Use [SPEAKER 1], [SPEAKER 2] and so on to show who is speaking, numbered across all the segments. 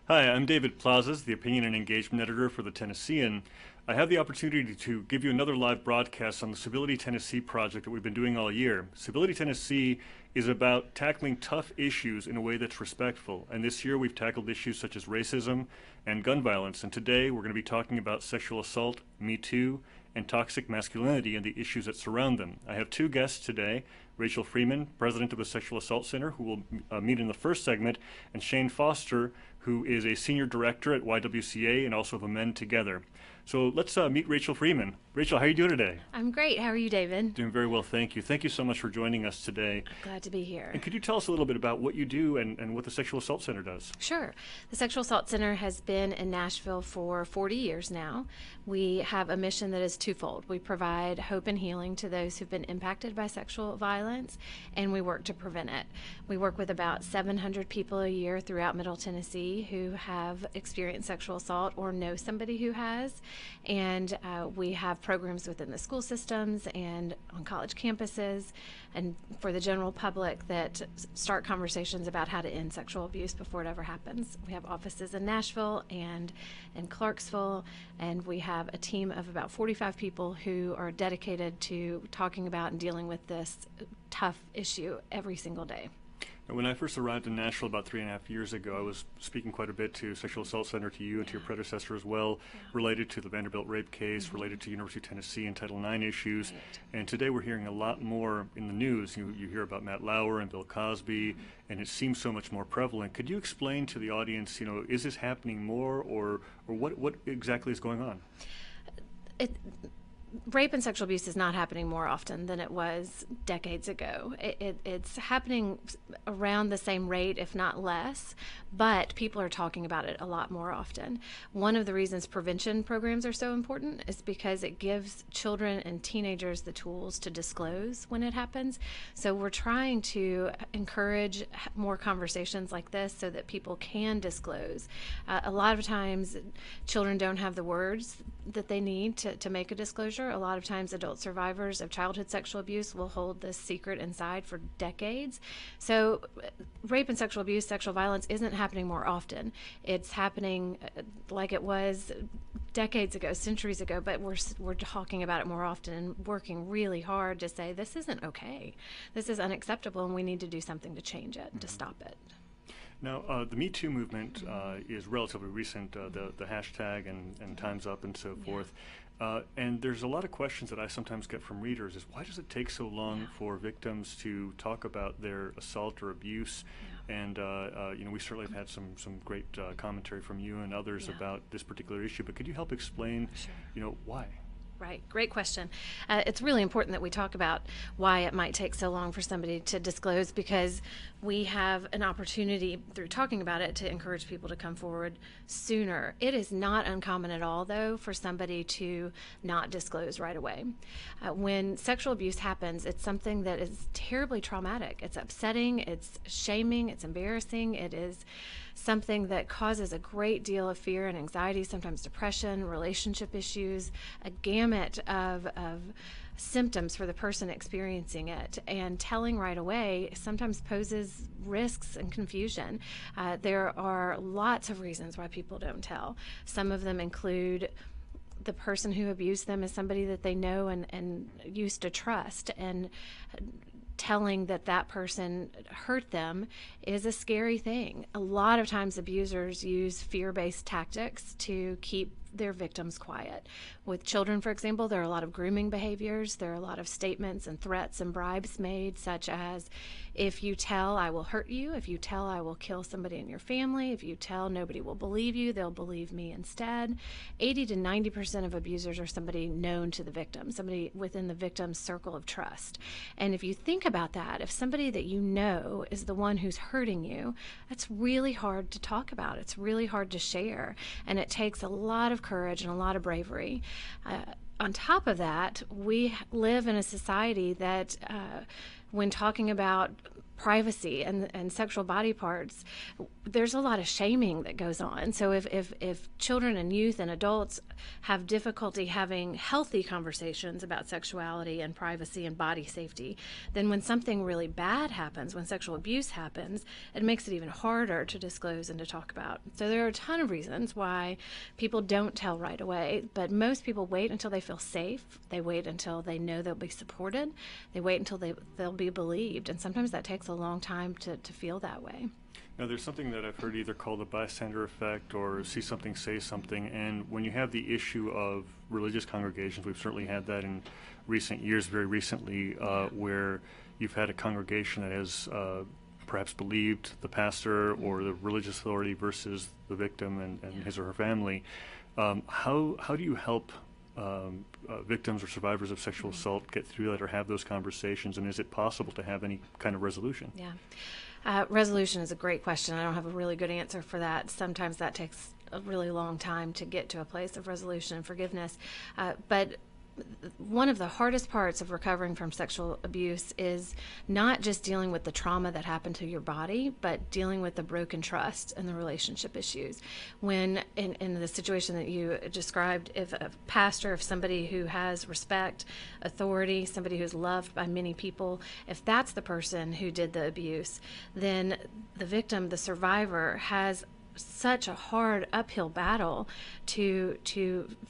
[SPEAKER 1] Hi, I'm David Plazas, the Opinion and Engagement Editor for the Tennessean. I have the opportunity to give you another live broadcast on the Civility Tennessee project that we've been doing all year. Civility Tennessee is about tackling tough issues in a way that's respectful. And this year we've tackled issues such as racism and gun violence. And today we're going to be talking about sexual assault, Me Too, and toxic masculinity and the issues that surround them. I have two guests today, Rachel Freeman, president of the Sexual Assault Center, who will meet in the first segment, and Shane Foster, who is a senior director at YWCA and also of a Men Together. So let's meet Rachel Freeman. Rachel, how are you doing today?
[SPEAKER 2] I'm great. How are you, David?
[SPEAKER 1] Doing very well, thank you. Thank you so much for joining us today.
[SPEAKER 2] Glad to be here.
[SPEAKER 1] And could you tell us a little bit about what you do and what the Sexual Assault Center does?
[SPEAKER 2] Sure. The Sexual Assault Center has been in Nashville for 40 years now. We have a mission that is twofold. We provide hope and healing to those who've been impacted by sexual violence, and we work to prevent it. We work with about 700 people a year throughout Middle Tennessee who have experienced sexual assault or know somebody who has. And we have programs within the school systems and on college campuses and for the general public that start conversations about how to end sexual abuse before it ever happens. We have offices in Nashville and in Clarksville, and we have a team of about 45 people who are dedicated to talking about and dealing with this tough issue every single day.
[SPEAKER 1] When I first arrived in Nashville about 3.5 years ago, I was speaking quite a bit to Sexual Assault Center, to you and to your predecessor as well, related to the Vanderbilt rape case, related to University of Tennessee and Title IX issues. And today we're hearing a lot more in the news. You hear about Matt Lauer and Bill Cosby, and it seems so much more prevalent. Could you explain to the audience, is this happening more, or what exactly is going on?
[SPEAKER 2] Rape and sexual abuse is not happening more often than it was decades ago. It's happening around the same rate, if not less, but people are talking about it a lot more often. One of the reasons prevention programs are so important is because it gives children and teenagers the tools to disclose when it happens. So we're trying to encourage more conversations like this so that people can disclose. A lot of times children don't have the words that they need to make a disclosure. A lot of times adult survivors of childhood sexual abuse will hold this secret inside for decades. So rape and sexual abuse, sexual violence isn't happening more often. It's happening like it was decades ago, centuries ago, but we're talking about it more often and working really hard to say this isn't okay. This is unacceptable and we need to do something to change it, to stop it.
[SPEAKER 1] Now, the Me Too movement is relatively recent, the hashtag and Time's Up and so forth. And there's a lot of questions that I sometimes get from readers is why does it take so long for victims to talk about their assault or abuse? And we certainly have had some great commentary from you and others about this particular issue, but could you help explain, why?
[SPEAKER 2] Right. Great question. It's really important that we talk about why it might take so long for somebody to disclose, because we have an opportunity through talking about it to encourage people to come forward sooner. It is not uncommon at all, though, for somebody to not disclose right away. When sexual abuse happens, it's something that is terribly traumatic. It's upsetting, it's shaming, it's embarrassing, it is something that causes a great deal of fear and anxiety, sometimes depression, relationship issues, a gamut of symptoms for the person experiencing it. And telling right away sometimes poses risks and confusion. There are lots of reasons why people don't tell. Some of them include the person who abused them is somebody that they know and used to trust, and telling that person hurt them is a scary thing. A lot of times abusers use fear-based tactics to keep their victims quiet. With children, for example, there are a lot of grooming behaviors. There are a lot of statements and threats and bribes made, such as, if you tell, I will hurt you. If you tell, I will kill somebody in your family. If you tell, nobody will believe you. They'll believe me instead. 80 to 90% of abusers are somebody known to the victim, somebody within the victim's circle of trust. And if you think about that, if somebody that you know is the one who's hurting you, that's really hard to talk about. It's really hard to share. And it takes a lot of courage and a lot of bravery. On top of that, we live in a society that when talking about privacy and sexual body parts, there's a lot of shaming that goes on. So if children and youth and adults have difficulty having healthy conversations about sexuality and privacy and body safety, then when something really bad happens, when sexual abuse happens, it makes it even harder to disclose and to talk about. So there are a ton of reasons why people don't tell right away, but most people wait until they feel safe. They wait until they know they'll be supported. They wait until they'll be believed, and sometimes that takes a long time to feel that way.
[SPEAKER 1] Now, there's something that I've heard either called the bystander effect or see something, say something, and when you have the issue of religious congregations, we've certainly had that in recent years, very recently, where you've had a congregation that has perhaps believed the pastor or the religious authority versus the victim and his or her family. How do you help victims or survivors of sexual assault get through that or have those conversations, and is it possible to have any kind of resolution?
[SPEAKER 2] Yeah. Resolution is a great question. I don't have a really good answer for that. Sometimes that takes a really long time to get to a place of resolution and forgiveness. But one of the hardest parts of recovering from sexual abuse is not just dealing with the trauma that happened to your body, but dealing with the broken trust and the relationship issues. When in the situation that you described, if a pastor, if somebody who has respect, authority, somebody who's loved by many people, if that's the person who did the abuse, then the victim, the survivor, has such a hard uphill battle to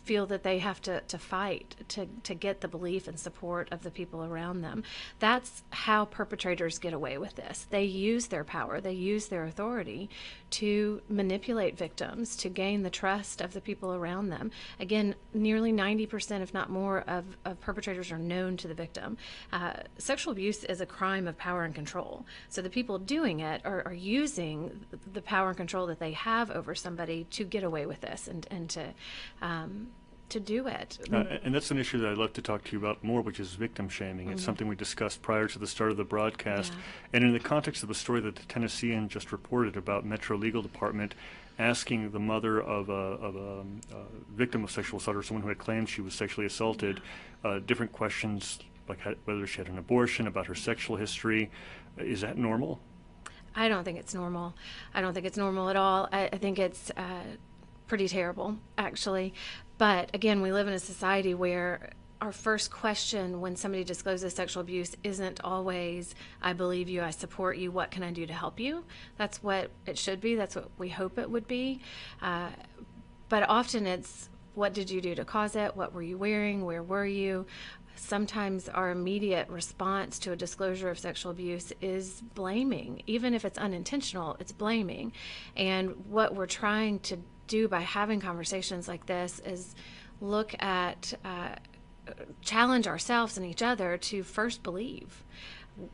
[SPEAKER 2] feel that they have to fight to get the belief and support of the people around them. That's how perpetrators get away with this. They use their power, they use their authority to manipulate victims, to gain the trust of the people around them. Again, nearly 90%, if not more, of perpetrators are known to the victim. Sexual abuse is a crime of power and control. So the people doing it are using the power and control that they have over somebody to get away with this and to do it.
[SPEAKER 1] And that's an issue that I'd love to talk to you about more, which is victim shaming. It's something we discussed prior to the start of the broadcast.
[SPEAKER 2] Yeah.
[SPEAKER 1] And in the context of a story that the Tennessean just reported about Metro Legal Department asking the mother of a victim of sexual assault or someone who had claimed she was sexually assaulted different questions like whether she had an abortion, about her sexual history. Is that normal?
[SPEAKER 2] I don't think it's normal. I don't think it's normal at all. I think it's pretty terrible, actually. But again, we live in a society where our first question when somebody discloses sexual abuse isn't always, I believe you, I support you, what can I do to help you? That's what it should be. That's what we hope it would be. But often it's, what did you do to cause it? What were you wearing? Where were you? Sometimes our immediate response to a disclosure of sexual abuse is blaming. Even if it's unintentional, it's blaming. And what we're trying to do by having conversations like this is look at, challenge ourselves and each other to first believe.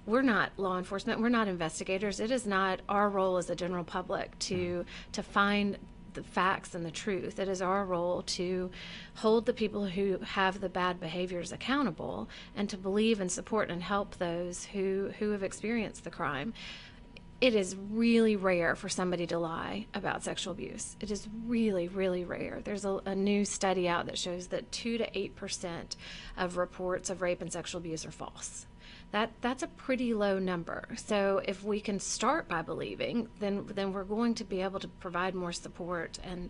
[SPEAKER 2] We're not law enforcement, we're not investigators. It is not our role as the general public to find the facts and the truth. It is our role to hold the people who have the bad behaviors accountable and to believe and support and help those who have experienced the crime. It is really rare for somebody to lie about sexual abuse. It is really, really rare. There's a new study out that shows that 2 to 8% of reports of rape and sexual abuse are false. That's a pretty low number. So if we can start by believing, then we're going to be able to provide more support and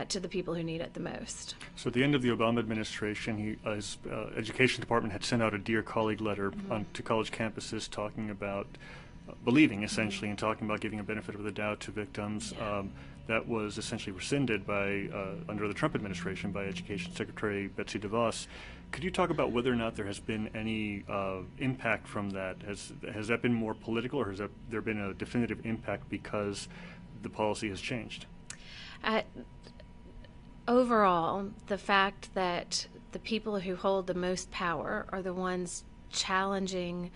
[SPEAKER 2] to the people who need it the most.
[SPEAKER 1] So at the end of the Obama administration, his education department had sent out a Dear Colleague letter to college campuses talking about believing, essentially, and talking about giving a benefit of the doubt to victims.
[SPEAKER 2] Yeah.
[SPEAKER 1] That was essentially rescinded by under the Trump administration by Education Secretary Betsy DeVos. Could you talk about whether or not there has been any impact from that? Has that been more political, or has there been a definitive impact because the policy has changed?
[SPEAKER 2] Overall, the fact that the people who hold the most power are the ones challenging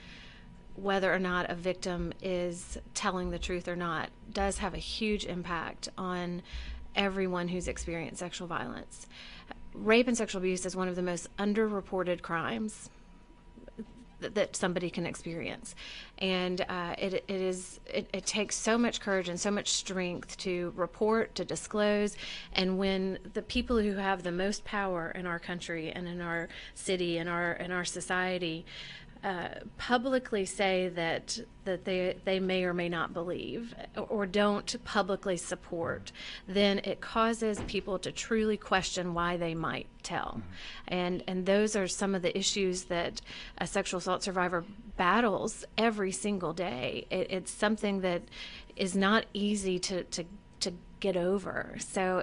[SPEAKER 2] whether or not a victim is telling the truth or not does have a huge impact on everyone who's experienced sexual violence. Rape and sexual abuse is one of the most underreported crimes that somebody can experience, and it takes so much courage and so much strength to report, to disclose. And when the people who have the most power in our country and in our city and our society publicly say that they may or may not believe or don't publicly support, then it causes people to truly question why they might tell. And those are some of the issues that a sexual assault survivor battles every single day. It's something that is not easy to get over. So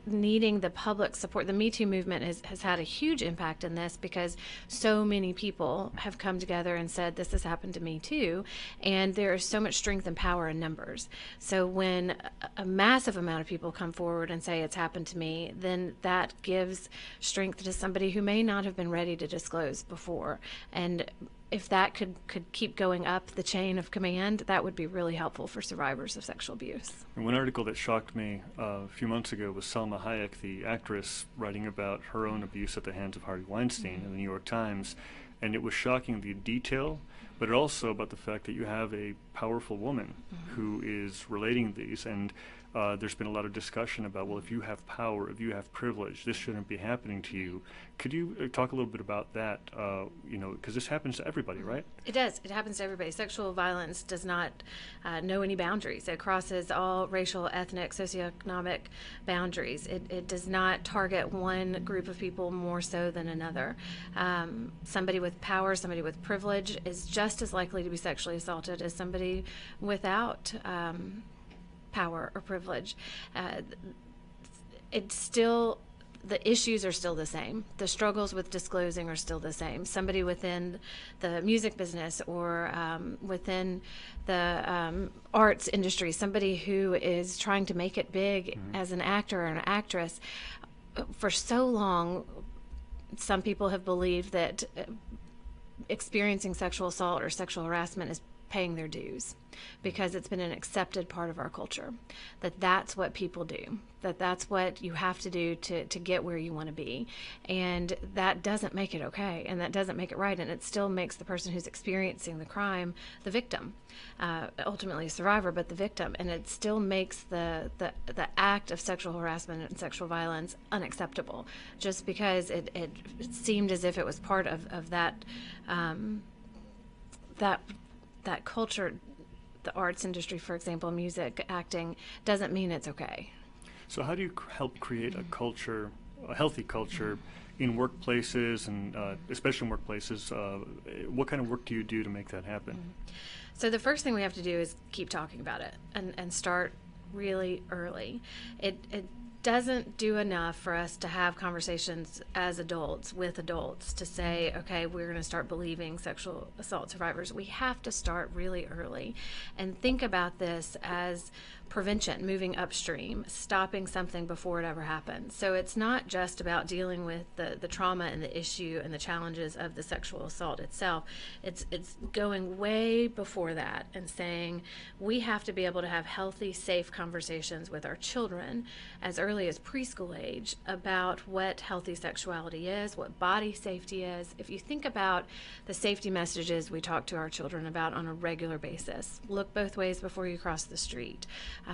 [SPEAKER 2] needing the public support, the Me Too movement has had a huge impact in this, because so many people have come together and said, this has happened to me too. And there is so much strength and power in numbers. So when a massive amount of people come forward and say it's happened to me, then that gives strength to somebody who may not have been ready to disclose before. And if that could keep going up the chain of command, that would be really helpful for survivors of sexual abuse.
[SPEAKER 1] And one article that shocked me a few months ago was Salma Hayek, the actress, writing about her own abuse at the hands of Harvey Weinstein in the New York Times. And it was shocking, the detail, but also about the fact that you have a powerful woman who is relating these. And there's been a lot of discussion about, well, if you have power, if you have privilege, this shouldn't be happening to you. Could you talk a little bit about that? Because this happens to everybody, right?
[SPEAKER 2] It does. It happens to everybody. Sexual violence does not know any boundaries. It crosses all racial, ethnic, socioeconomic boundaries. It does not target one group of people more so than another. Somebody with power, somebody with privilege is just as likely to be sexually assaulted as somebody without power or privilege. It's still, the issues are still the same. The struggles with disclosing are still the same. Somebody within the music business or within the arts industry, somebody who is trying to make it big as an actor or an actress, for so long, some people have believed that experiencing sexual assault or sexual harassment is paying their dues, because it's been an accepted part of our culture, that's what people do, that's what you have to do to get where you want to be. And that doesn't make it okay, and that doesn't make it right, and it still makes the person who's experiencing the crime the victim, ultimately a survivor, but the victim. And it still makes the act of sexual harassment and sexual violence unacceptable, just because it seemed as if it was part of that that culture. The arts industry, for example, music, acting, doesn't mean it's okay.
[SPEAKER 1] So how do you help create a culture, a healthy culture, in workplaces, and especially in workplaces? What kind of work do you do to make that happen?
[SPEAKER 2] So the first thing we have to do is keep talking about it and start really early. It doesn't do enough for us to have conversations as adults with adults to say, okay, we're going to start believing sexual assault survivors. We have to start really early and think about this as prevention, moving upstream, stopping something before it ever happens. So it's not just about dealing with the trauma and the issue and the challenges of the sexual assault itself. It's going way before that and saying we have to be able to have healthy, safe conversations with our children as early as preschool age about what healthy sexuality is, what body safety is. If you think about the safety messages we talk to our children about on a regular basis, look both ways before you cross the street.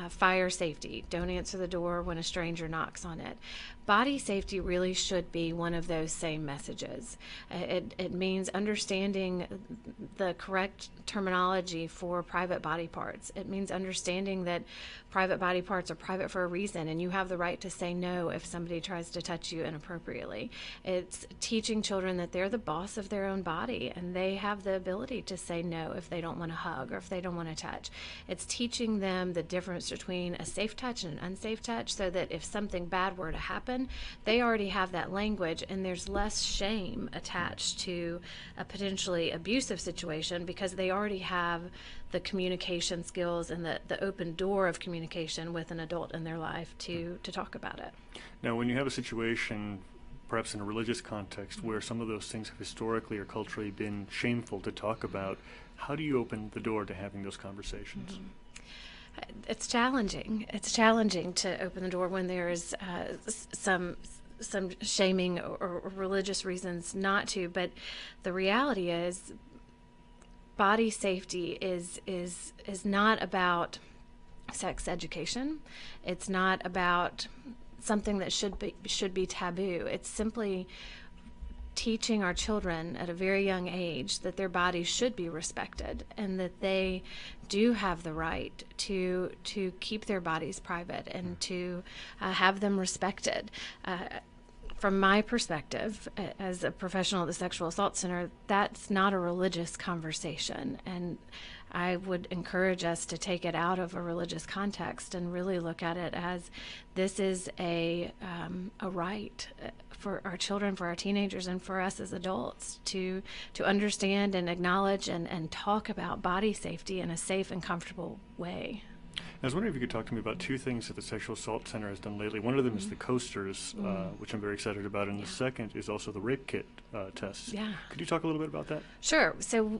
[SPEAKER 2] Fire safety, don't answer the door when a stranger knocks on it. Body safety really should be one of those same messages. It means understanding the correct terminology for private body parts. It means understanding that private body parts are private for a reason, and you have the right to say no if somebody tries to touch you inappropriately. It's teaching children that they're the boss of their own body, and they have the ability to say no if they don't want to hug or if they don't want to touch. It's teaching them the difference between a safe touch and an unsafe touch, so that if something bad were to happen, they already have that language, and there's less shame attached to a potentially abusive situation, because they already have the communication skills and the open door of communication with an adult in their life to talk about it.
[SPEAKER 1] Now, when you have a situation, perhaps in a religious context, where some of those things have historically or culturally been shameful to talk about, how do you open the door to having those conversations?
[SPEAKER 2] It's challenging. It's challenging to open the door when there is some shaming or religious reasons not to. But the reality is, body safety is not about sex education. It's not about something that should be taboo. It's simply teaching our children at a very young age that their bodies should be respected and that they do have the right to keep their bodies private and to have them respected. From my perspective, as a professional at the Sexual Assault Center, that's not a religious conversation. And I would encourage us to take it out of a religious context and really look at it as this is a right for our children, for our teenagers, and for us as adults to understand and acknowledge and talk about body safety in a safe and comfortable way.
[SPEAKER 1] I was wondering if you could talk to me about two things that the Sexual Assault Center has done lately. One of them is the coasters, which I'm very excited about, and the second is also the rape kit tests.
[SPEAKER 2] Yeah.
[SPEAKER 1] Could you talk a little bit about that?
[SPEAKER 2] Sure. So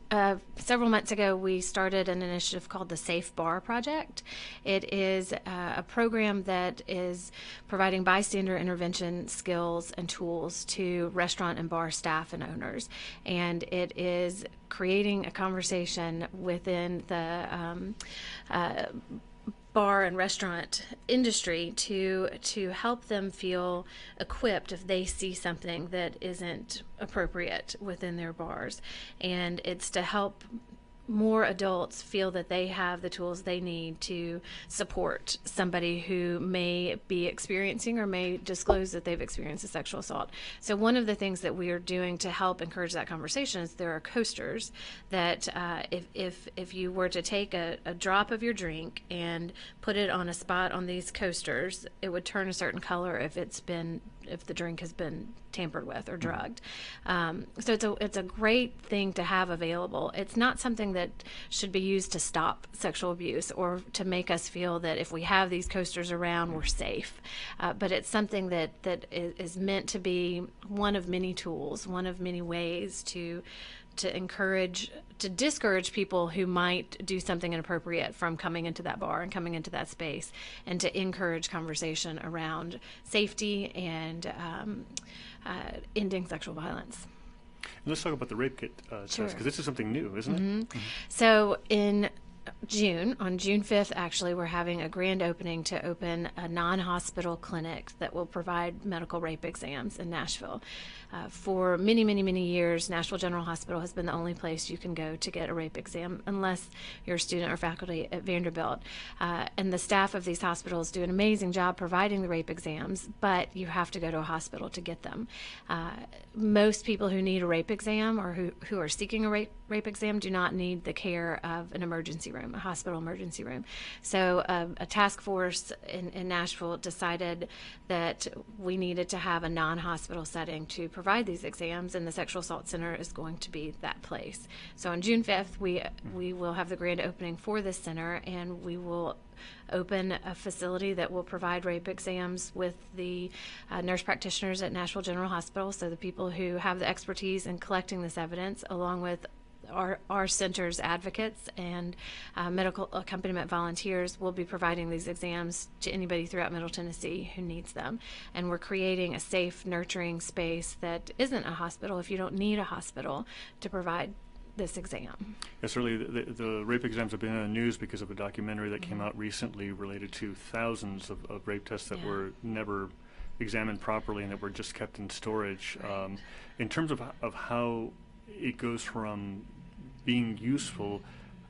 [SPEAKER 2] several months ago, we started an initiative called the Safe Bar Project. It is a program that is providing bystander intervention skills and tools to restaurant and bar staff and owners. And it is creating a conversation within the bar and restaurant industry to help them feel equipped if they see something that isn't appropriate within their bars. And it's to help more adults feel that they have the tools they need to support somebody who may be experiencing or may disclose that they've experienced a sexual assault. So one of the things that we are doing to help encourage that conversation is there are coasters that if you were to take a drop of your drink and put it on a spot on these coasters, it would turn a certain color if the drink has been tampered with or drugged. So it's a great thing to have available. It's not something that should be used to stop sexual abuse or to make us feel that if we have these coasters around, we're safe. But it's something that is meant to be one of many tools, one of many ways to discourage people who might do something inappropriate from coming into that bar and coming into that space, and to encourage conversation around safety and ending sexual violence.
[SPEAKER 1] And let's talk about the rape kit test,
[SPEAKER 2] Sure.
[SPEAKER 1] because this is something new, isn't it? Mm-hmm.
[SPEAKER 2] So on June 5th, actually, we're having a grand opening to open a non-hospital clinic that will provide medical rape exams in Nashville. For many, many, many years, Nashville General Hospital has been the only place you can go to get a rape exam unless you're a student or faculty at Vanderbilt. And the staff of these hospitals do an amazing job providing the rape exams, but you have to go to a hospital to get them. Most people who need a rape exam or who are seeking a rape exam do not need the care of an emergency room, a hospital emergency room. So a task force in Nashville decided that we needed to have a non-hospital setting to provide these exams, and the Sexual Assault Center is going to be that place. So on June 5th, we will have the grand opening for this center, and we will open a facility that will provide rape exams with the nurse practitioners at Nashville General Hospital, so the people who have the expertise in collecting this evidence, along with our center's advocates and medical accompaniment volunteers, will be providing these exams to anybody throughout Middle Tennessee who needs them. And we're creating a safe, nurturing space that isn't a hospital if you don't need a hospital to provide this exam.
[SPEAKER 1] Yeah, certainly the rape exams have been in the news because of a documentary that came out recently related to thousands of rape tests that were never examined properly and that were just kept in storage.
[SPEAKER 2] Right.
[SPEAKER 1] In terms of how it goes from being useful,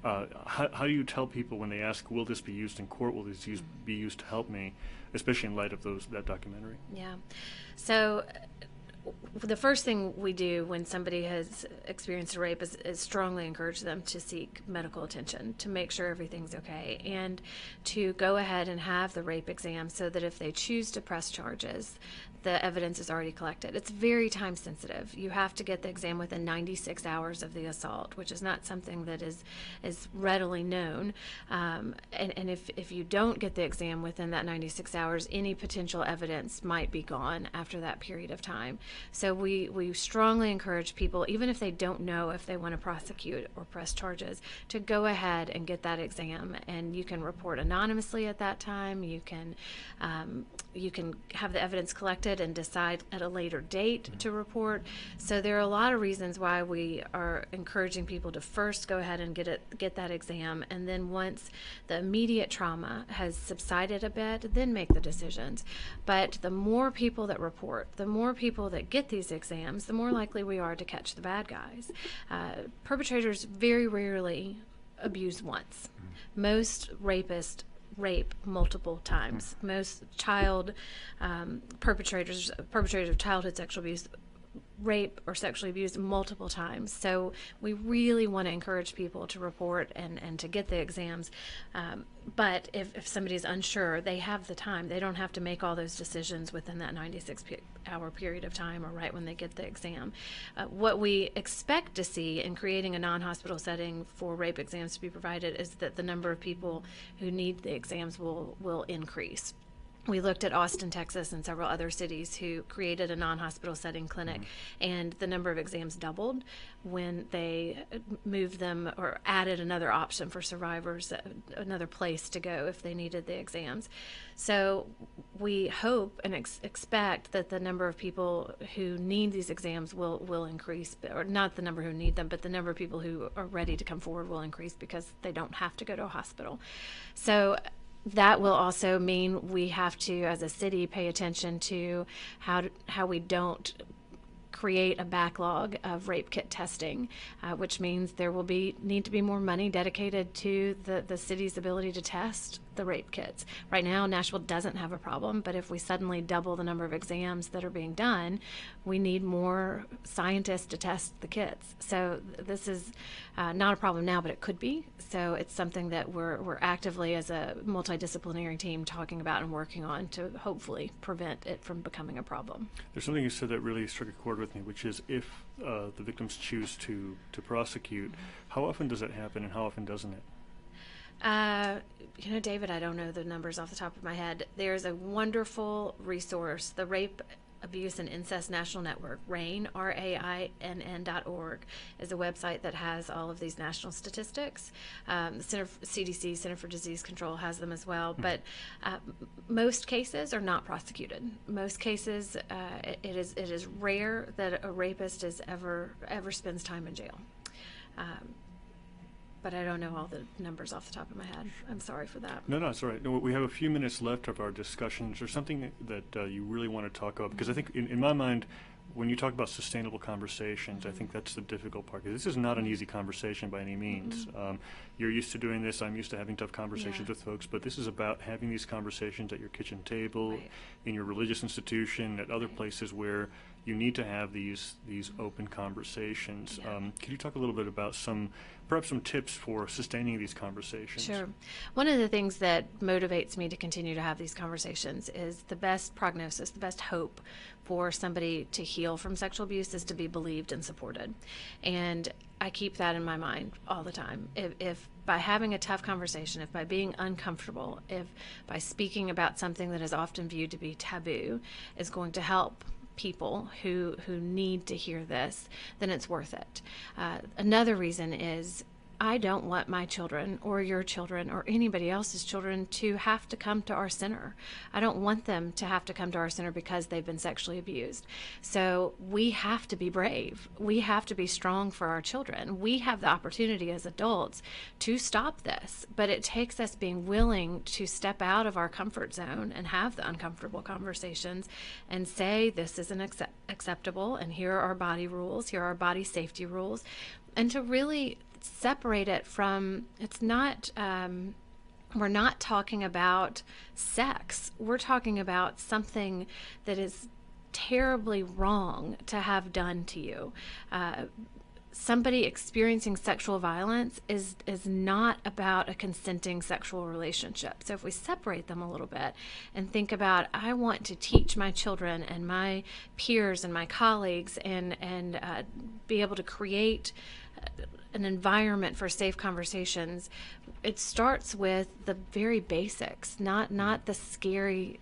[SPEAKER 1] how do you tell people when they ask, will this be used in court, will this be used to help me, especially in light of that documentary?
[SPEAKER 2] Yeah. So the first thing we do when somebody has experienced a rape is strongly encourage them to seek medical attention, to make sure everything's okay, and to go ahead and have the rape exam so that if they choose to press charges, the evidence is already collected. It's very time sensitive. You have to get the exam within 96 hours of the assault, which is not something that is readily known. And if you don't get the exam within that 96 hours, any potential evidence might be gone after that period of time. So we strongly encourage people, even if they don't know if they want to prosecute or press charges, to go ahead and get that exam. And you can report anonymously at that time. You can have the evidence collected and decide at a later date to report. So there are a lot of reasons why we are encouraging people to first go ahead and get that exam, and then once the immediate trauma has subsided a bit, then make the decisions. But the more people that report, the more people that get get these exams, the more likely we are to catch the bad guys. Perpetrators very rarely abuse once. Most rapists rape multiple times. Most child perpetrators of childhood sexual abuse rape or sexually abused multiple times. So we really want to encourage people to report and to get the exams. But if somebody's unsure, they have the time. They don't have to make all those decisions within that 96-hour period of time or right when they get the exam. What we expect to see in creating a non-hospital setting for rape exams to be provided is that the number of people who need the exams will increase. We looked at Austin, Texas, and several other cities who created a non-hospital setting clinic, and the number of exams doubled when they moved them or added another option for survivors, another place to go if they needed the exams. So we hope and expect that the number of people who need these exams will increase, or not the number who need them, but the number of people who are ready to come forward will increase because they don't have to go to a hospital. So that will also mean we have to, as a city, pay attention to how we don't create a backlog of rape kit testing, which means there will need to be more money dedicated to the city's ability to test the rape kits. Right now, Nashville doesn't have a problem, but if we suddenly double the number of exams that are being done, we need more scientists to test the kits. So this is not a problem now, but it could be. So it's something that we're actively, as a multidisciplinary team, talking about and working on to hopefully prevent it from becoming a problem.
[SPEAKER 1] There's something you said that really struck a chord with me, which is if the victims choose to prosecute, how often does that happen and how often doesn't it?
[SPEAKER 2] David, I don't know the numbers off the top of my head. There's a wonderful resource, the Rape, Abuse, and Incest National Network, RAINN, RAINN.org, is a website that has all of these national statistics. The CDC, Center for Disease Control, has them as well. But most cases are not prosecuted. Most cases, it is rare that a rapist ever spends time in jail. But I don't know all the numbers off the top of my head. I'm sorry for that.
[SPEAKER 1] No, it's all right. No, we have a few minutes left of our discussion. Is there something that you really want to talk about? Because I think, in my mind, when you talk about sustainable conversations, I think that's the difficult part. This is not an easy conversation by any means. You're used to doing this. I'm used to having tough conversations with folks. But this is about having these conversations at your kitchen table, in your religious institution, at other places where you need to have these open conversations. Can you talk a little bit about perhaps some tips for sustaining these conversations?
[SPEAKER 2] Sure. One of the things that motivates me to continue to have these conversations is the best prognosis, the best hope for somebody to heal from sexual abuse is to be believed and supported. And I keep that in my mind all the time. If by having a tough conversation, if by being uncomfortable, if by speaking about something that is often viewed to be taboo is going to help people who need to hear this, then it's worth it. Another reason is I don't want my children or your children or anybody else's children to have to come to our center. I don't want them to have to come to our center because they've been sexually abused. So we have to be brave. We have to be strong for our children. We have the opportunity as adults to stop this, but it takes us being willing to step out of our comfort zone and have the uncomfortable conversations and say this isn't acceptable, and here are our body rules, here are our body safety rules, and to really separate it from, it's not, we're not talking about sex. We're talking about something that is terribly wrong to have done to you. Somebody experiencing sexual violence is not about a consenting sexual relationship. So if we separate them a little bit and think about, I want to teach my children and my peers and my colleagues and be able to create an environment for safe conversations, it starts with the very basics, not the scary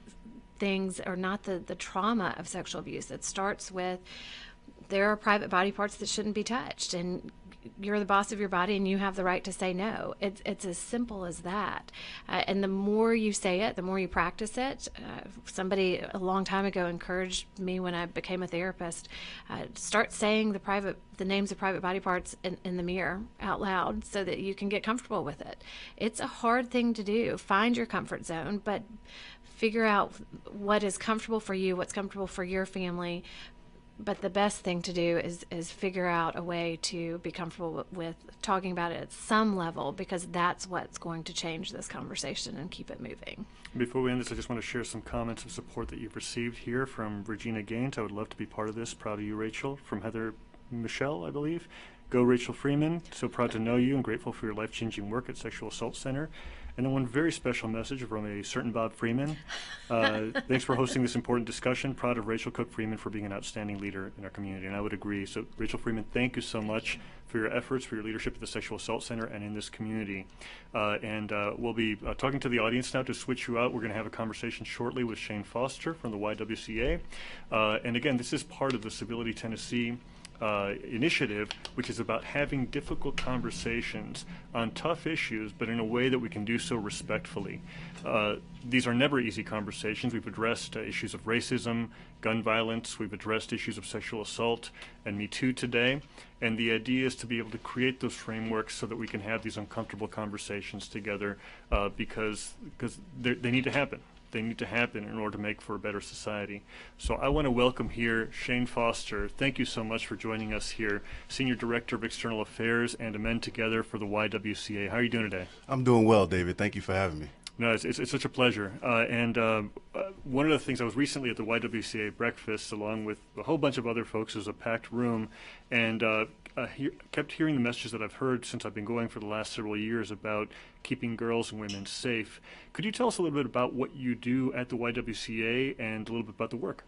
[SPEAKER 2] things or not the trauma of sexual abuse. It starts with there are private body parts that shouldn't be touched, and you're the boss of your body and you have the right to say no. It's as simple as that. And the more you say it, the more you practice it. Somebody a long time ago encouraged me when I became a therapist, start saying the names of private body parts in the mirror out loud so that you can get comfortable with it. It's a hard thing to do. Find your comfort zone, but figure out what is comfortable for you, what's comfortable for your family. But the best thing to do is figure out a way to be comfortable with talking about it at some level, because that's what's going to change this conversation and keep it moving.
[SPEAKER 1] Before we end this, I just want to share some comments of support that you've received here from Regina Gaines. I would love to be part of this. Proud of you, Rachel. From Heather Michelle, I believe. Go Rachel Freeman. So proud to know you and grateful for your life-changing work at Sexual Assault Center. And then one very special message from a certain Bob Freeman. Thanks for hosting this important discussion. Proud of Rachel Cook Freeman for being an outstanding leader in our community. And I would agree. So Rachel Freeman, thank you so much for your efforts, for your leadership at the Sexual Assault Center and in this community. We'll be talking to the audience now to switch you out. We're going to have a conversation shortly with Shane Foster from the YWCA. And again, this is part of the Civility Tennessee initiative, which is about having difficult conversations on tough issues, but in a way that we can do so respectfully. These are never easy conversations. We've addressed issues of racism, gun violence. We've addressed issues of sexual assault and Me Too today. And the idea is to be able to create those frameworks so that we can have these uncomfortable conversations together because they need to happen. They need to happen in order to make for a better society. So I want to welcome here Shane Foster. Thank you so much for joining us here, Senior Director of External Affairs and Amend Together for the YWCA. How are you doing today?
[SPEAKER 3] I'm doing well, David. Thank you for having me.
[SPEAKER 1] No, it's such a pleasure. One of the things, I was recently at the YWCA breakfast along with a whole bunch of other folks. It was a packed room, and kept hearing the messages that I've heard since I've been going for the last several years about keeping girls and women safe. Could you tell us a little bit about what you do at the YWCA and a little bit about the work?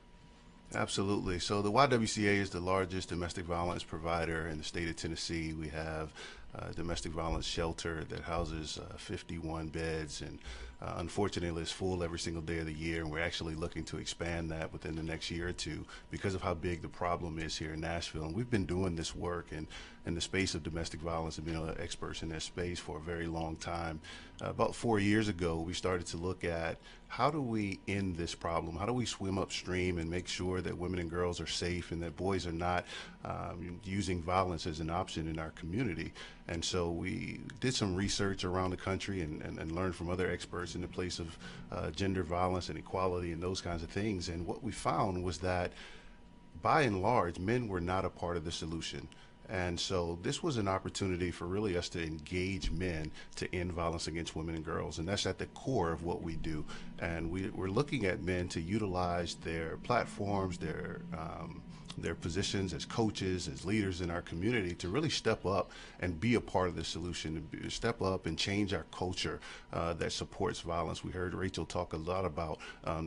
[SPEAKER 3] Absolutely. So the YWCA is the largest domestic violence provider in the state of Tennessee. We have a domestic violence shelter that houses 51 beds, and unfortunately it's full every single day of the year, and we're actually looking to expand that within the next year or two because of how big the problem is here in Nashville. And we've been doing this work in the space of domestic violence and being experts in that space for a very long time. About 4 years ago, we started to look at how do we end this problem? How do we swim upstream and make sure that women and girls are safe and that boys are not using violence as an option in our community? And so we did some research around the country and learned from other experts in the place of gender violence and equality and those kinds of things. And what we found was that by and large, men were not a part of the solution. And so this was an opportunity for really us to engage men to end violence against women and girls. And that's at the core of what we do. And we're looking at men to utilize their platforms, their positions as coaches, as leaders in our community to really step up and be a part of the solution, to step up and change our culture that supports violence. We heard Rachel talk a lot about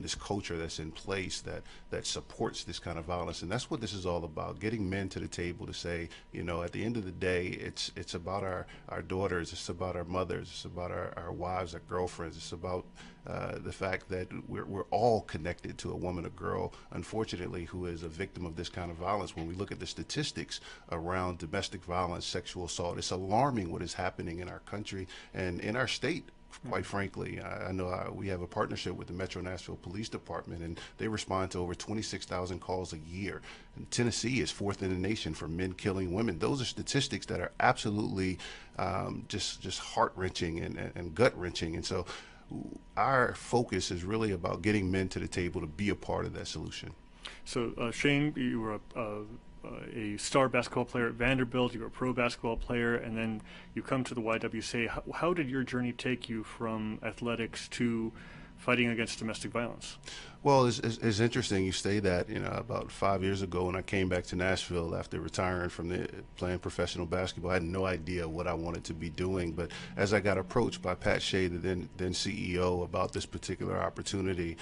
[SPEAKER 3] this culture that's in place that supports this kind of violence. And that's what this is all about, getting men to the table to say, you know, at the end of the day, it's about our daughters, it's about our mothers, it's about our wives, our girlfriends, it's about the fact that we're all connected to a woman or girl, unfortunately, who is a victim of this kind of violence. When we look at the statistics around domestic violence, sexual assault, it's alarming what is happening in our country and in our state. Quite frankly, I know we have a partnership with the Metro Nashville Police Department, and they respond to over 26,000 calls a year. And Tennessee is fourth in the nation for men killing women. Those are statistics that are absolutely just heart-wrenching and gut-wrenching. And so our focus is really about getting men to the table to be a part of that solution.
[SPEAKER 1] So, Shane, you were a star basketball player at Vanderbilt, you were a pro basketball player, and then you come to the YWCA. How did your journey take you from athletics to fighting against domestic violence?
[SPEAKER 3] Well, it's interesting you say that. You know, about 5 years ago when I came back to Nashville after retiring from playing professional basketball, I had no idea what I wanted to be doing. But as I got approached by Pat Shea, the then CEO, about this particular opportunity,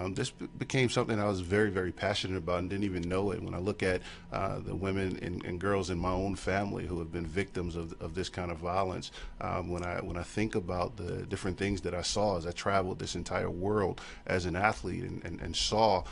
[SPEAKER 3] this became something I was very, very passionate about and didn't even know it. When I look at the women and girls in my own family who have been victims of this kind of violence, when I think about the different things that I saw as I traveled this entire world as an athlete and saw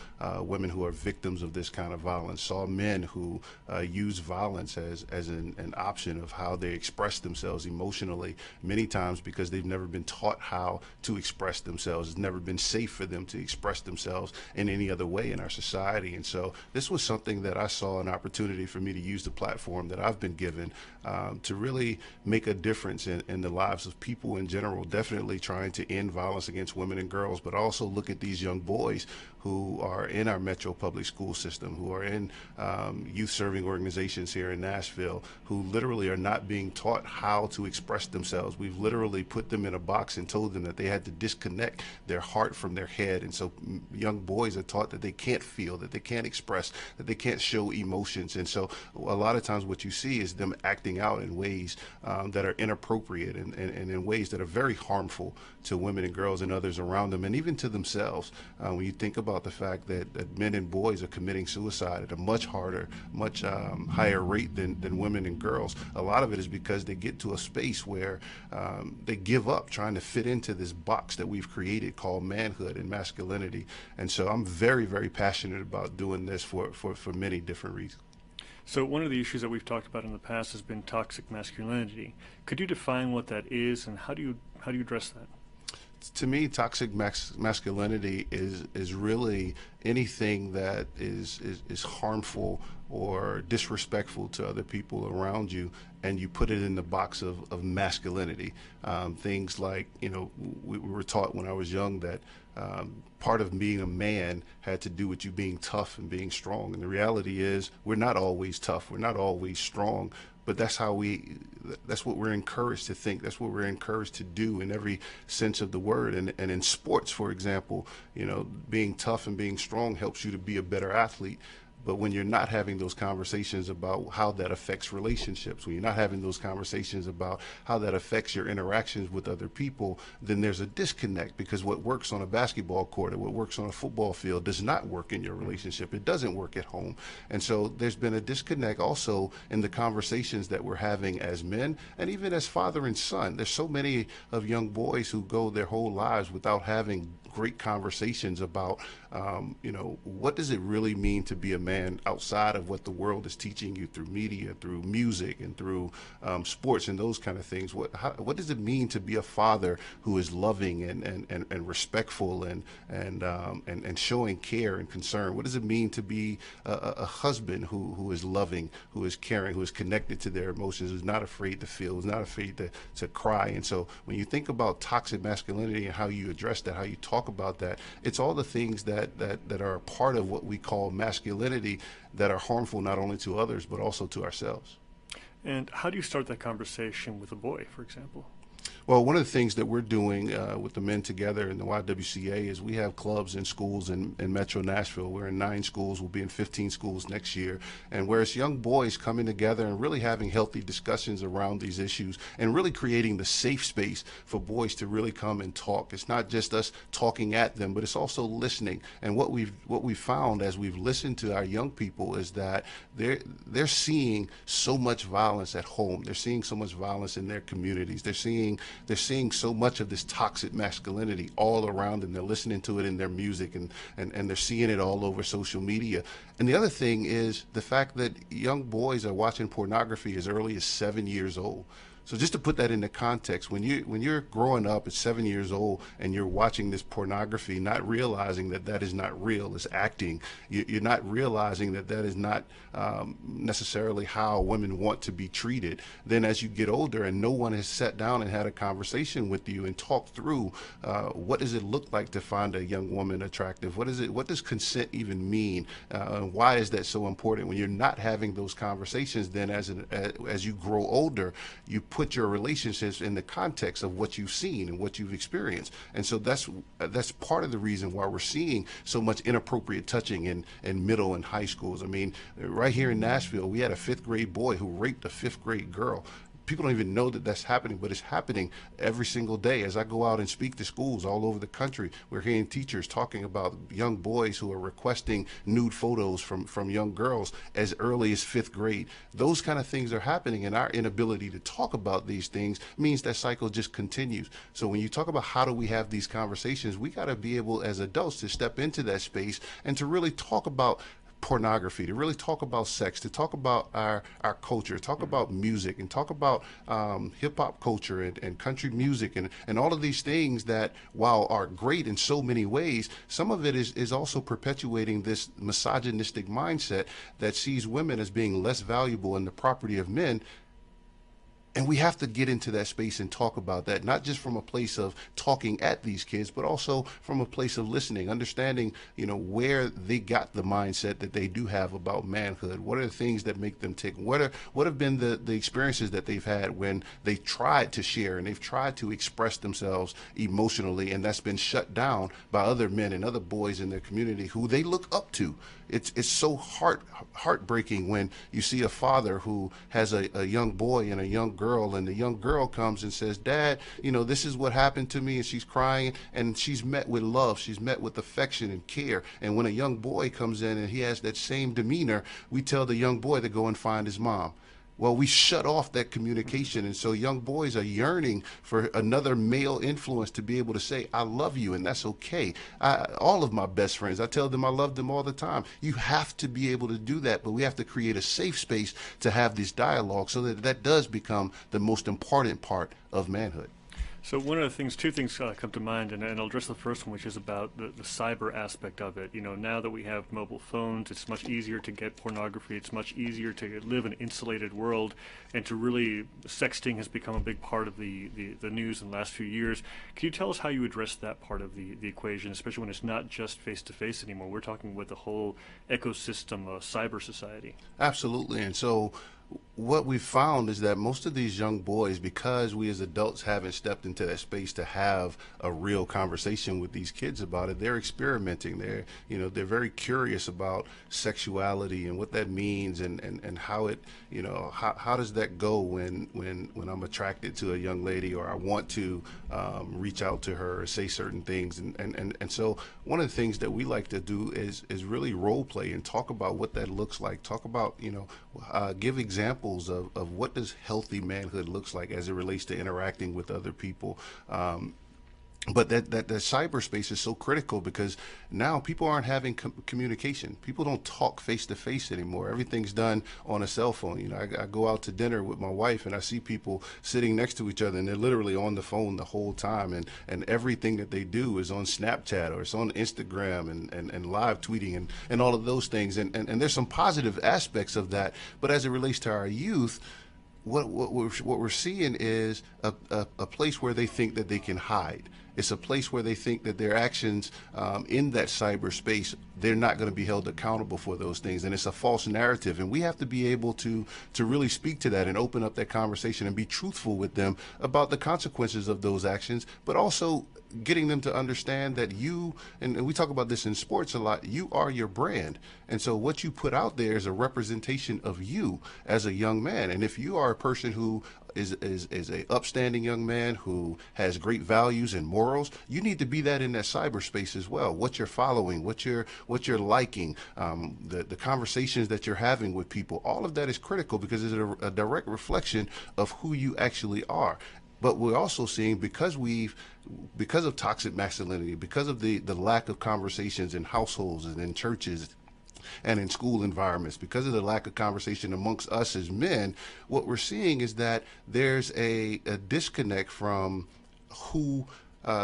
[SPEAKER 3] women who are victims of this kind of violence, saw men who use violence as an option of how they express themselves emotionally, many times because they've never been taught how to express themselves. It's never been safe for them to express themselves in any other way in our society. And so this was something that I saw an opportunity for me to use the platform that I've been given to really make a difference in the lives of people in general, definitely trying to end violence against women and girls, but also look at these young boys who are in our metro public school system, who are in youth serving organizations here in Nashville, who literally are not being taught how to express themselves. We've literally put them in a box and told them that they had to disconnect their heart from their head. And so young boys are taught that they can't feel, that they can't express, that they can't show emotions. And so a lot of times what you see is them acting out in ways that are inappropriate and in ways that are very harmful to women and girls and others around them, and even to themselves. When you think about the fact that men and boys are committing suicide at a much harder, much higher rate than women and girls, a lot of it is because they get to a space where they give up trying to fit into this box that we've created called manhood and masculinity. And so I'm very, very passionate about doing this for many different reasons.
[SPEAKER 1] So one of the issues that we've talked about in the past has been toxic masculinity. Could you define what that is, and how do you address that?
[SPEAKER 3] To me, toxic masculinity is really anything that is harmful or disrespectful to other people around you, and you put it in the box of masculinity. Things like, we were taught when I was young that part of being a man had to do with you being tough and being strong. And the reality is we're not always tough, we're not always strong, but that's what we're encouraged to think. That's what we're encouraged to do in every sense of the word. And in sports, for example, being tough and being strong helps you to be a better athlete. But when you're not having those conversations about how that affects relationships, when you're not having those conversations about how that affects your interactions with other people, then there's a disconnect, because what works on a basketball court or what works on a football field does not work in your relationship. It doesn't work at home. And so there's been a disconnect also in the conversations that we're having as men and even as father and son. There's so many of young boys who go their whole lives without having great conversations about, what does it really mean to be a man outside of what the world is teaching you through media, through music, and through sports and those kind of things. What does it mean to be a father who is loving and respectful and showing care and concern? What does it mean to be a husband who is loving, who is caring, who is connected to their emotions, who's not afraid to feel, who's not afraid to cry? And so when you think about toxic masculinity and how you address that, how you talk about that, it's all the things that are a part of what we call masculinity that are harmful not only to others but also to ourselves.
[SPEAKER 1] And how do you start that conversation with a boy, for example?
[SPEAKER 3] Well, one of the things that we're doing with the men together in the YWCA is we have clubs in schools in Metro Nashville. We're in 9 schools. We'll be in 15 schools next year. And where it's young boys coming together and really having healthy discussions around these issues and really creating the safe space for boys to really come and talk. It's not just us talking at them, but it's also listening. And what we've found as we've listened to our young people is that they're seeing so much violence at home. They're seeing so much violence in their communities. They're seeing so much of this toxic masculinity all around them. They're listening to it in their music and they're seeing it all over social media. And the other thing is the fact that young boys are watching pornography as early as 7 years old. So just to put that into context, when you're growing up at 7 years old and you're watching this pornography, not realizing that that is not real, it's acting, you're not realizing that that is not necessarily how women want to be treated. Then as you get older and no one has sat down and had a conversation with you and talked through what does it look like to find a young woman attractive? What does consent even mean? Why is that so important? When you're not having those conversations, then as you grow older, you put your relationships in the context of what you've seen and what you've experienced. And so that's part of the reason why we're seeing so much inappropriate touching in middle and high schools. I mean, right here in Nashville, we had a 5th grade boy who raped a 5th grade girl. People don't even know that that's happening, but it's happening every single day. As I go out and speak to schools all over the country, we're hearing teachers talking about young boys who are requesting nude photos from young girls as early as 5th grade. Those kind of things are happening, and our inability to talk about these things means that cycle just continues. So when you talk about how do we have these conversations, we got to be able as adults to step into that space and to really talk about pornography, to really talk about sex, to talk about our culture, talk about music, and talk about hip-hop culture and country music and all of these things that, while are great in so many ways, some of it is also perpetuating this misogynistic mindset that sees women as being less valuable and the property of men. And we have to get into that space and talk about that, not just from a place of talking at these kids, but also from a place of listening, understanding, where they got the mindset that they do have about manhood. What are the things that make them tick? What have been the experiences that they've had when they tried to share and they've tried to express themselves emotionally, and that's been shut down by other men and other boys in their community who they look up to. It's so heartbreaking when you see a father who has a young boy and a young girl, and the young girl comes and says, "Dad, this is what happened to me," and she's crying, and she's met with love, she's met with affection and care. And when a young boy comes in and he has that same demeanor, we tell the young boy to go and find his mom. Well, we shut off that communication, and so young boys are yearning for another male influence to be able to say, "I love you," and that's okay. All of my best friends, I tell them I love them all the time. You have to be able to do that, but we have to create a safe space to have this dialogue so that that does become the most important part of manhood.
[SPEAKER 1] So one of the things, two things come to mind, and I'll address the first one, which is about the cyber aspect of it. Now that we have mobile phones, it's much easier to get pornography. It's much easier to live in an insulated world, and to really, sexting has become a big part of the news in the last few years. Can you tell us how you address that part of the equation, especially when it's not just face-to-face anymore? We're talking with the whole ecosystem of cyber society.
[SPEAKER 3] Absolutely. And so what we've found is that most of these young boys, because we as adults haven't stepped into that space to have a real conversation with these kids about it, they're experimenting. They're very curious about sexuality and what that means, and how it, how does that go when I'm attracted to a young lady, or I want to reach out to her or say certain things. And so one of the things that we like to do is really role play and talk about what that looks like. Talk about, give examples of what does healthy manhood looks like as it relates to interacting with other people. But that cyberspace is so critical, because now people aren't having communication. People don't talk face to face anymore. Everything's done on a cell phone. I go out to dinner with my wife, and I see people sitting next to each other, and they're literally on the phone the whole time, and everything that they do is on Snapchat, or it's on Instagram, and live tweeting, and all of those things. And there's some positive aspects of that, but as it relates to our youth, what we're seeing is a place where they think that they can hide. It's a place where they think that their actions in that cyberspace, they're not going to be held accountable for those things. And it's a false narrative. And we have to be able to really speak to that and open up that conversation and be truthful with them about the consequences of those actions, but also getting them to understand that you, and we talk about this in sports a lot, you are your brand. And so what you put out there is a representation of you as a young man. And if you are a person who is a upstanding young man who has great values and morals, you need to be that in that cyberspace as well. What you're following, what you're liking, the conversations that you're having with people, all of that is critical, because it's a direct reflection of who you actually are. But we're also seeing, because of toxic masculinity, because of the lack of conversations in households and in churches and in school environments, because of the lack of conversation amongst us as men, what we're seeing is that there's a disconnect from who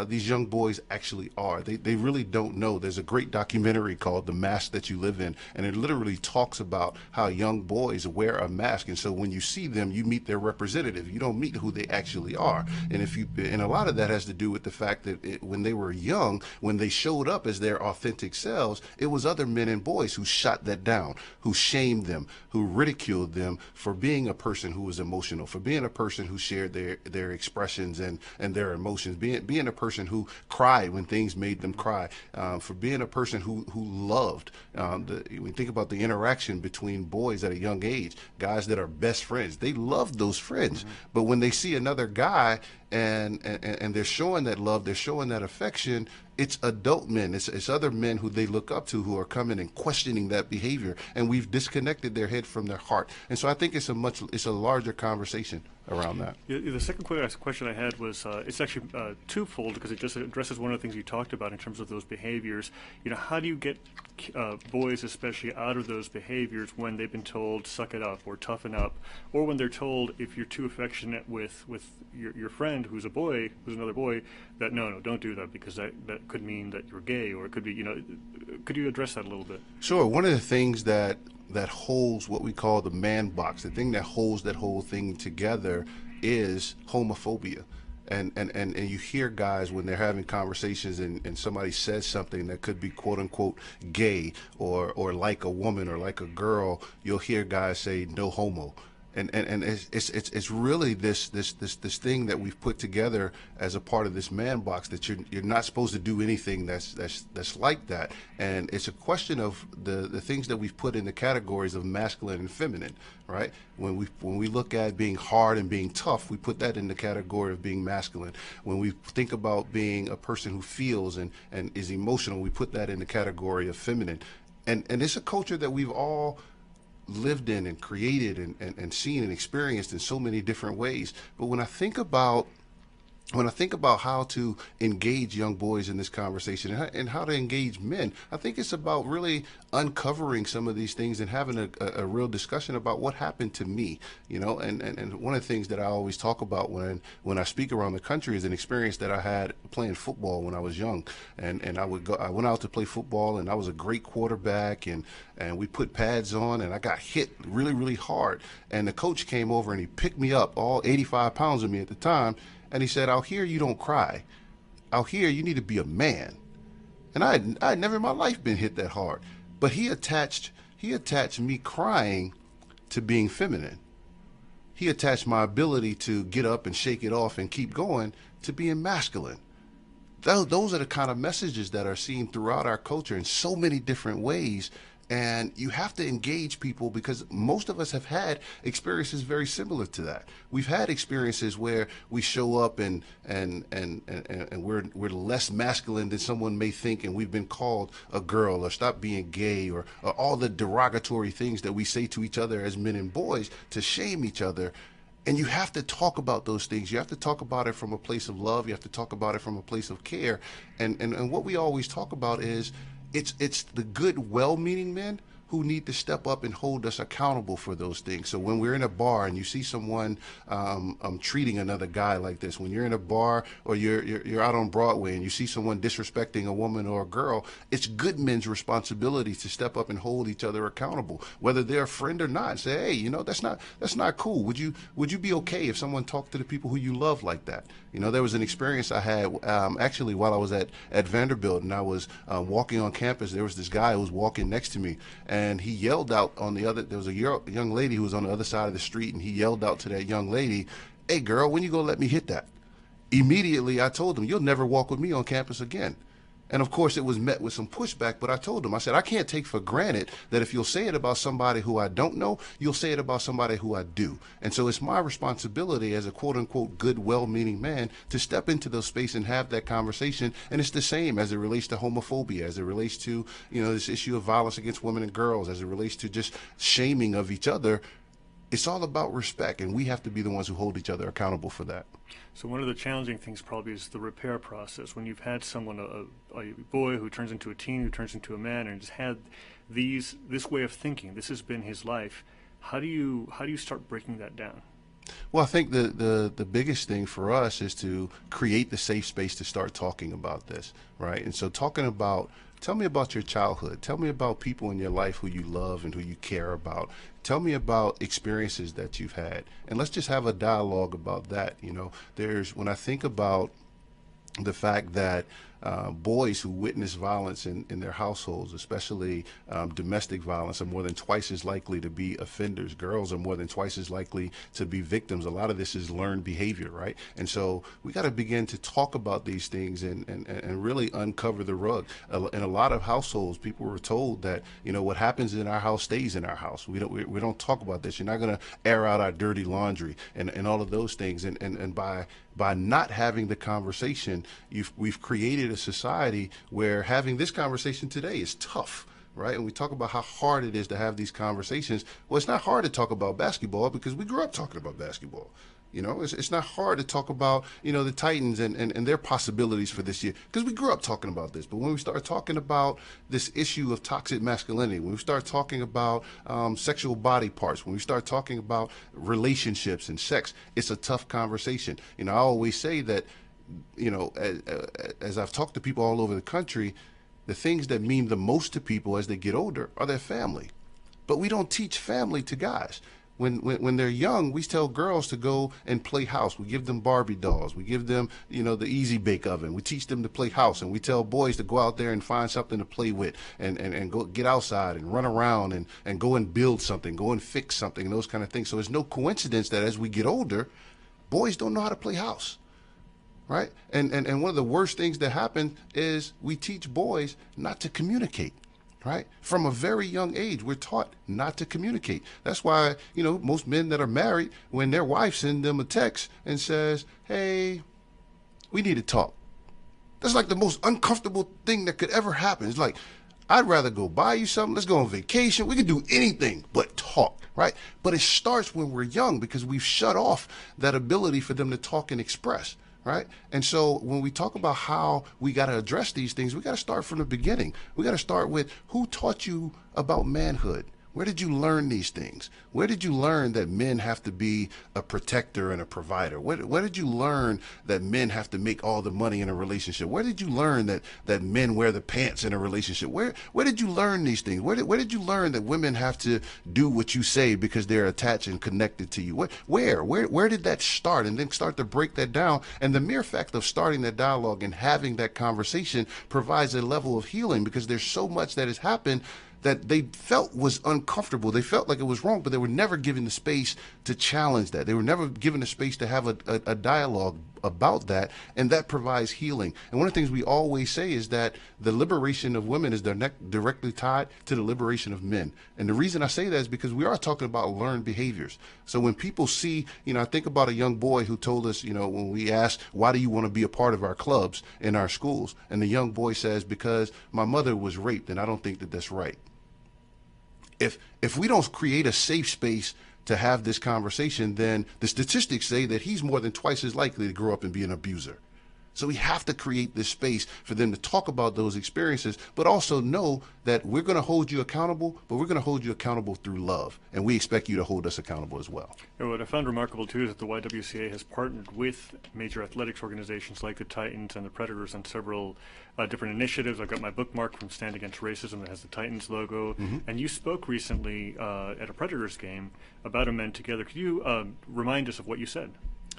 [SPEAKER 3] these young boys actually are. They really don't know. There's a great documentary called The Mask That You Live In, and it literally talks about how young boys wear a mask. And so when you see them, you meet their representative. You don't meet who they actually are. And a lot of that has to do with the fact that when they were young, when they showed up as their authentic selves, it was other men and boys who shot that down, who shamed them, who ridiculed them for being a person who was emotional, for being a person who shared their expressions and their emotions, being a person who cried when things made them cry, for being a person who loved. We think about the interaction between boys at a young age, guys that are best friends. They love those friends, but when they see another guy and they're showing that love, they're showing that affection, it's adult men, it's other men who they look up to who are coming and questioning that behavior, and we've disconnected their head from their heart. And so I think it's a larger conversation around that.
[SPEAKER 1] The second question I had was, it's actually twofold, because it just addresses one of the things you talked about in terms of those behaviors. How do you get boys especially out of those behaviors when they've been told suck it up or toughen up, or when they're told if you're too affectionate with your friend who's a boy, who's another boy, that no, don't do that, because that could mean that you're gay, or it could be, could you address that a little bit?
[SPEAKER 3] Sure. One of the things that holds what we call the man box, the thing that holds that whole thing together, is homophobia. And you hear guys when they're having conversations and somebody says something that could be quote unquote gay or like a woman or like a girl, you'll hear guys say no homo. And it's really this thing that we've put together as a part of this man box, that you're not supposed to do anything that's like that. And it's a question of the things that we've put in the categories of masculine and feminine, right? When we look at being hard and being tough, we put that in the category of being masculine. When we think about being a person who feels and is emotional, we put that in the category of feminine. And it's a culture that we've all lived in and created and seen and experienced in so many different ways. But when I think about how to engage young boys in this conversation and how to engage men, I think it's about really uncovering some of these things and having a real discussion about what happened to me, you know. And one of the things that I always talk about when I speak around the country is an experience that I had playing football when I was young. And I went out to play football, and I was a great quarterback, and we put pads on, and I got hit really, really hard. And the coach came over and he picked me up, all 85 pounds of me at the time. And he said, out here, you don't cry. Out here, you need to be a man. And I had never in my life been hit that hard. But he attached me crying to being feminine. He attached my ability to get up and shake it off and keep going to being masculine. Those are the kind of messages that are seen throughout our culture in so many different ways. And you have to engage people, because most of us have had experiences very similar to that. We've had experiences where we show up and we're less masculine than someone may think, and we've been called a girl, or stop being gay, or all the derogatory things that we say to each other as men and boys to shame each other. And you have to talk about those things. You have to talk about it from a place of love. You have to talk about it from a place of care. And what we always talk about is it's the good, well-meaning men who need to step up and hold us accountable for those things. So when we're in a bar and you see someone treating another guy like this, when you're in a bar or you're out on Broadway and you see someone disrespecting a woman or a girl, it's good men's responsibility to step up and hold each other accountable, whether they're a friend or not. Say, hey, you know, that's not cool. Would you be okay if someone talked to the people who you love like that? You know, there was an experience I had actually while I was at Vanderbilt, and I was walking on campus. There was this guy who was walking next to me, and he yelled out on the other, there was a young lady who was on the other side of the street, and he yelled out to that young lady, hey girl, when you gonna let me hit that? Immediately I told him, you'll never walk with me on campus again. And of course it was met with some pushback, but I told him, I said, I can't take for granted that if you'll say it about somebody who I don't know, you'll say it about somebody who I do. And so it's my responsibility as a quote unquote good, well-meaning man to step into those space and have that conversation. And it's the same as it relates to homophobia, as it relates to, you know, this issue of violence against women and girls, as it relates to just shaming of each other. It's all about respect, and we have to be the ones who hold each other accountable for that.
[SPEAKER 1] So one of the challenging things probably is the repair process. When you've had someone, a boy who turns into a teen, who turns into a man, and has had this way of thinking, this has been his life, how do you start breaking that down?
[SPEAKER 3] Well, I think the biggest thing for us is to create the safe space to start talking about this, right? And so tell me about your childhood. Tell me about people in your life who you love and who you care about. Tell me about experiences that you've had. And let's just have a dialogue about that. You know, when I think about the fact that boys who witness violence in their households, especially domestic violence, are more than twice as likely to be offenders. Girls are more than twice as likely to be victims. A lot of this is learned behavior, right? And so we got to begin to talk about these things and really uncover the rug. In a lot of households, people were told that, you know, what happens in our house stays in our house. We don't talk about this. You're not going to air out our dirty laundry and all of those things. And by not having the conversation, we've created a society where having this conversation today is tough, right? And we talk about how hard it is to have these conversations. Well, it's not hard to talk about basketball because we grew up talking about basketball. You know, it's not hard to talk about, you know, the Titans and their possibilities for this year because we grew up talking about this. But when we start talking about this issue of toxic masculinity, when we start talking about sexual body parts, when we start talking about relationships and sex, it's a tough conversation. You know, I always say that, you know, as I've talked to people all over the country, the things that mean the most to people as they get older are their family. But we don't teach family to guys. when they're young, we tell girls to go and play house. We give them Barbie dolls. We give them, the Easy Bake Oven. We teach them to play house, and we tell boys to go out there and find something to play with and go get outside and run around and go and build something, go and fix something, and those kind of things. So it's no coincidence that as we get older, boys don't know how to play house. Right? And one of the worst things that happen is we teach boys not to communicate. Right? From a very young age, we're taught not to communicate. That's why, most men that are married, when their wife sends them a text and says, hey, we need to talk. That's like the most uncomfortable thing that could ever happen. It's like, I'd rather go buy you something. Let's go on vacation. We can do anything but talk, right? But it starts when we're young because we've shut off that ability for them to talk and express. Right? And so when we talk about how we got to address these things, we got to start from the beginning. We got to start with who taught you about manhood? Where did you learn these things? Where did you learn that men have to be a protector and a provider? Where did you learn that men have to make all the money in a relationship? Where did you learn that men wear the pants in a relationship? Where did you learn these things? Where did you learn that women have to do what you say because they're attached and connected to you? Where did that start? And then start to break that down. And the mere fact of starting that dialogue and having that conversation provides a level of healing because there's so much that has happened that they felt was uncomfortable. They felt like it was wrong, but they were never given the space to challenge that. They were never given the space to have a dialogue about that, and that provides healing. And one of the things we always say is that the liberation of women is directly tied to the liberation of men. And the reason I say that is because we are talking about learned behaviors. So when people see, I think about a young boy who told us, when we asked, why do you want to be a part of our clubs in our schools? And the young boy says, because my mother was raped, and I don't think that that's right. If we don't create a safe space to have this conversation, then the statistics say that he's more than twice as likely to grow up and be an abuser. So we have to create this space for them to talk about those experiences, but also know that we're going to hold you accountable, but we're going to hold you accountable through love. And we expect you to hold us accountable as well.
[SPEAKER 1] And what I found remarkable, too, is that the YWCA has partnered with major athletics organizations like the Titans and the Predators on several different initiatives. I've got my bookmark from Stand Against Racism that has the Titans logo. Mm-hmm. And you spoke recently at a Predators game about a Men Together. Could you remind us of what you said?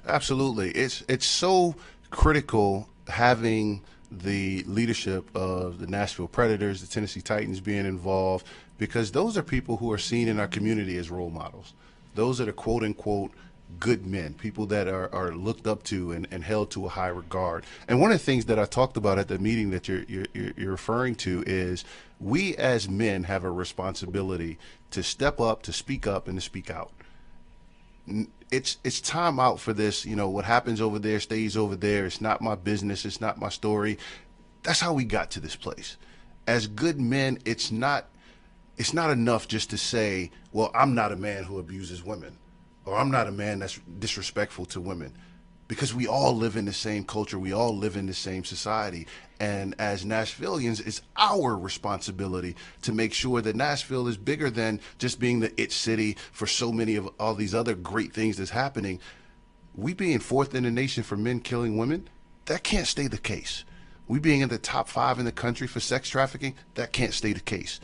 [SPEAKER 3] Absolutely. It's so critical having the leadership of the Nashville Predators, the Tennessee Titans being involved, because those are people who are seen in our community as role models. Those are the quote unquote good men, people that are looked up to and held to a high regard. And one of the things that I talked about at the meeting that you're referring to is we as men have a responsibility to step up, to speak up, and to speak out. It's time out for this, what happens over there stays over there. It's not my business. It's not my story. That's how we got to this place. As good men, it's not enough just to say, well, I'm not a man who abuses women, or I'm not a man that's disrespectful to women, because we all live in the same culture. We all live in the same society. And as Nashvillians, it's our responsibility to make sure that Nashville is bigger than just being the it city for so many of all these other great things that's happening. We being fourth in the nation for men killing women, that can't stay the case. We being in the top 5 in the country for sex trafficking, that can't stay the case.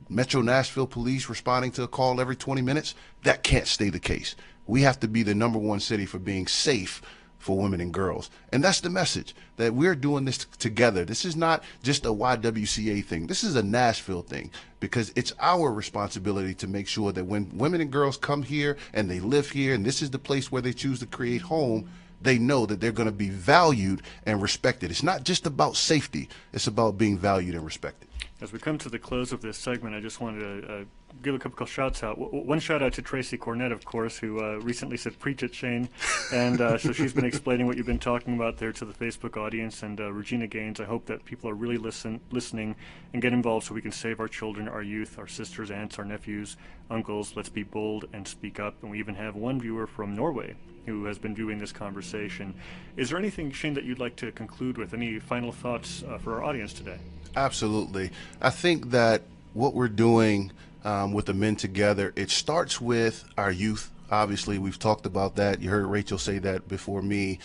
[SPEAKER 3] Metro Nashville police responding to a call every 20 minutes, that can't stay the case. We have to be the #1 city for being safe for women and girls. And that's the message, that we're doing this together. This is not just a YWCA thing. This is a Nashville thing, because it's our responsibility to make sure that when women and girls come here and they live here, and this is the place where they choose to create home, they know that they're going to be valued and respected. It's not just about safety. It's about being valued and respected.
[SPEAKER 1] As we come to the close of this segment, I just wanted to give a couple of shouts out. One shout out to Tracy Cornett, of course, who recently said, "Preach it, Shane." And so she's been explaining what you've been talking about there to the Facebook audience. And Regina Gaines, I hope that people are really listening and get involved so we can save our children, our youth, our sisters, aunts, our nephews, uncles. Let's be bold and speak up. And we even have one viewer from Norway who has been viewing this conversation. Is there anything, Shane, that you'd like to conclude with? Any final thoughts for our audience today?
[SPEAKER 3] Absolutely. I think that what we're doing with the Men Together, it starts with our youth. Obviously, we've talked about that. You heard Rachel say that before me.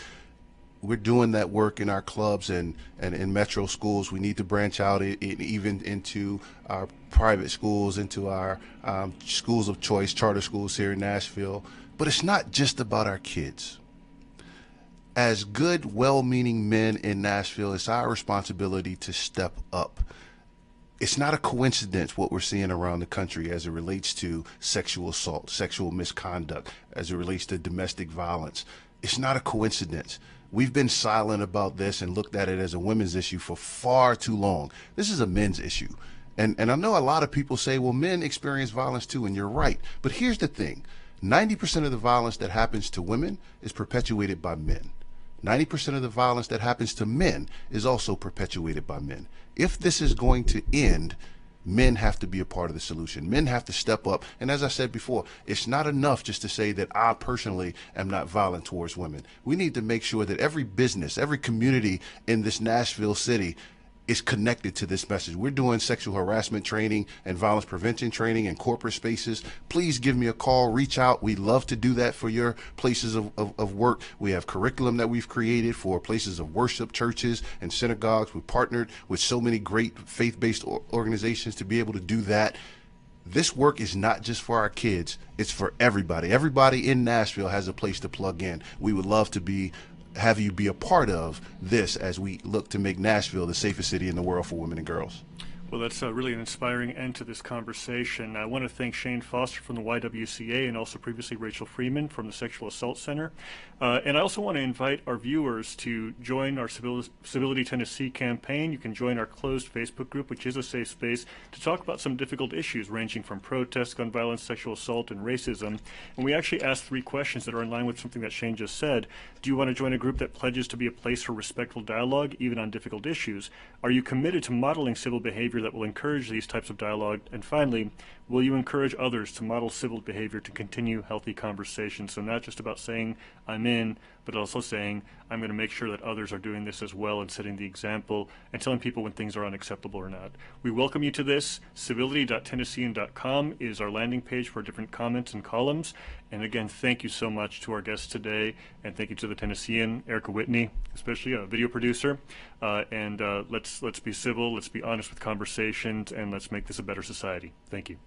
[SPEAKER 3] we're doing that work in our clubs and in metro schools. We need to branch out even into our private schools, into our schools of choice, charter schools here in Nashville. But it's not just about our kids. As good, well-meaning men in Nashville, it's our responsibility to step up. It's not a coincidence what we're seeing around the country as it relates to sexual assault, sexual misconduct, as it relates to domestic violence. It's not a coincidence. We've been silent about this and looked at it as a women's issue for far too long. This is a men's issue. And I know a lot of people say, well, men experience violence too, and you're right. But here's the thing. 90% of the violence that happens to women is perpetuated by men. 90% of the violence that happens to men is also perpetuated by men. If this is going to end, men have to be a part of the solution. Men have to step up. And as I said before, it's not enough just to say that I personally am not violent towards women. We need to make sure that every business, every community in this Nashville city is connected to this message. We're doing sexual harassment training and violence prevention training in corporate spaces. Please give me a call, reach out. We'd love to do that for your places of work. We have curriculum that we've created for places of worship, churches and synagogues. We've partnered with so many great faith-based organizations to be able to do that. This work is not just for our kids, it's for everybody. Everybody in Nashville has a place to plug in. We would love to have you be a part of this as we look to make Nashville the safest city in the world for women and girls.
[SPEAKER 1] Well, that's really an inspiring end to this conversation. I want to thank Shane Foster from the YWCA and also previously Rachel Freeman from the Sexual Assault Center. And I also want to invite our viewers to join our Civility Tennessee campaign. You can join our closed Facebook group, which is a safe space, to talk about some difficult issues ranging from protests, gun violence, sexual assault, and racism. And we actually asked 3 questions that are in line with something that Shane just said. Do you want to join a group that pledges to be a place for respectful dialogue, even on difficult issues? Are you committed to modeling civil behavior that will encourage these types of dialogue? And finally, will you encourage others to model civil behavior to continue healthy conversations? So not just about saying I'm in, but also saying I'm going to make sure that others are doing this as well and setting the example and telling people when things are unacceptable or not. We welcome you to this. Civility.tennessean.com is our landing page for different comments and columns. And again, thank you so much to our guests today, and thank you to the Tennessean, Erica Whitney, especially a video producer. Let's be civil, let's be honest with conversations, and let's make this a better society. Thank you.